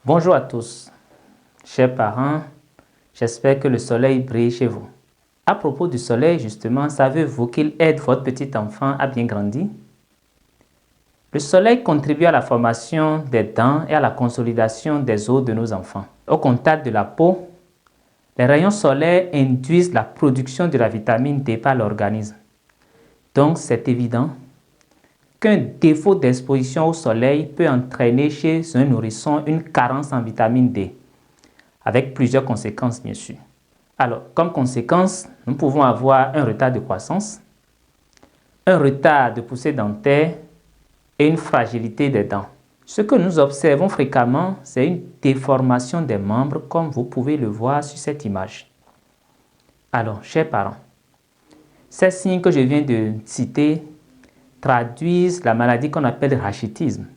Bonjour à tous, chers parents, j'espère que le soleil brille chez vous. À propos du soleil, justement, savez-vous qu'il aide votre petit enfant à bien grandir? Le soleil contribue à la formation des dents et à la consolidation des os de nos enfants. Au contact de la peau, les rayons solaires induisent la production de la vitamine D par l'organisme. Donc, c'est évident qu'un défaut d'exposition au soleil peut entraîner chez un nourrisson une carence en vitamine D, avec plusieurs conséquences bien sûr. Alors, comme conséquence, nous pouvons avoir un retard de croissance, un retard de poussée dentaire et une fragilité des dents. Ce que nous observons fréquemment, c'est une déformation des membres comme vous pouvez le voir sur cette image. Alors, chers parents, ces signes que je viens de citer traduisent la maladie qu'on appelle rachitisme,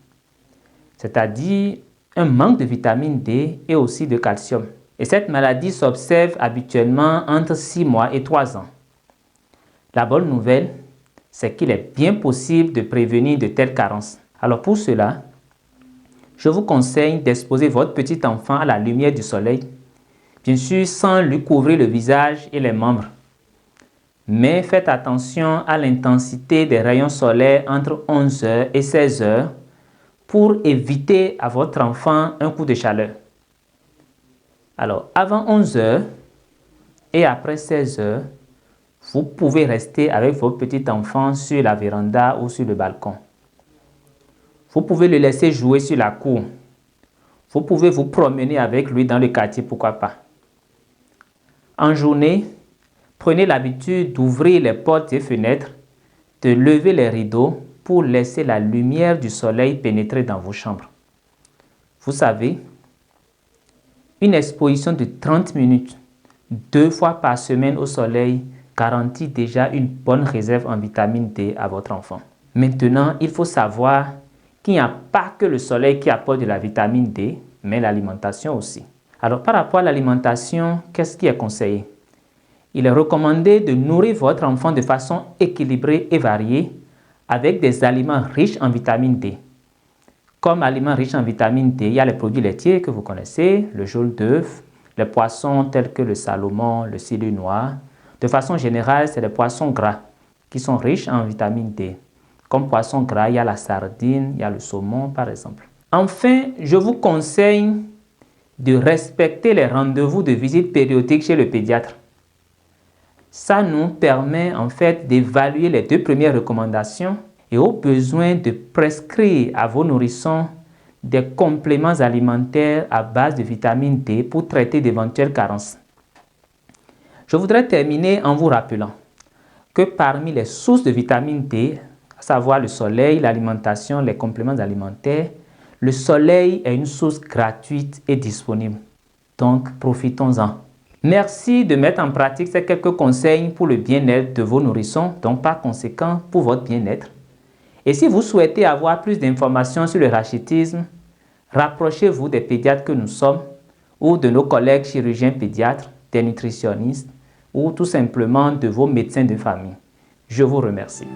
c'est-à-dire un manque de vitamine D et aussi de calcium. Et cette maladie s'observe habituellement entre 6 mois et 3 ans. La bonne nouvelle, c'est qu'il est bien possible de prévenir de telles carences. Alors pour cela, je vous conseille d'exposer votre petit enfant à la lumière du soleil, bien sûr sans lui couvrir le visage et les membres. Mais faites attention à l'intensité des rayons solaires entre 11h et 16h pour éviter à votre enfant un coup de chaleur. Alors, avant 11h et après 16h, vous pouvez rester avec votre petit enfant sur la véranda ou sur le balcon. Vous pouvez le laisser jouer sur la cour. Vous pouvez vous promener avec lui dans le quartier, pourquoi pas. En journée, prenez l'habitude d'ouvrir les portes et fenêtres, de lever les rideaux pour laisser la lumière du soleil pénétrer dans vos chambres. Vous savez, une exposition de 30 minutes, 2 fois par semaine au soleil, garantit déjà une bonne réserve en vitamine D à votre enfant. Maintenant, il faut savoir qu'il n'y a pas que le soleil qui apporte de la vitamine D, mais l'alimentation aussi. Alors, par rapport à l'alimentation, qu'est-ce qui est conseillé? Il est recommandé de nourrir votre enfant de façon équilibrée et variée avec des aliments riches en vitamine D. Comme aliments riches en vitamine D, il y a les produits laitiers que vous connaissez, le jaune d'œuf, les poissons tels que le salmon, le cili noir. De façon générale, c'est les poissons gras qui sont riches en vitamine D. Comme poisson gras, il y a la sardine, il y a le saumon par exemple. Enfin, je vous conseille de respecter les rendez-vous de visite périodique chez le pédiatre. Ça nous permet en fait d'évaluer les 2 premières recommandations et au besoin de prescrire à vos nourrissons des compléments alimentaires à base de vitamine D pour traiter d'éventuelles carences. Je voudrais terminer en vous rappelant que parmi les sources de vitamine D, à savoir le soleil, l'alimentation, les compléments alimentaires, le soleil est une source gratuite et disponible. Donc, profitons-en. Merci de mettre en pratique ces quelques conseils pour le bien-être de vos nourrissons, donc par conséquent pour votre bien-être. Et si vous souhaitez avoir plus d'informations sur le rachitisme, rapprochez-vous des pédiatres que nous sommes ou de nos collègues chirurgiens pédiatres, des nutritionnistes ou tout simplement de vos médecins de famille. Je vous remercie.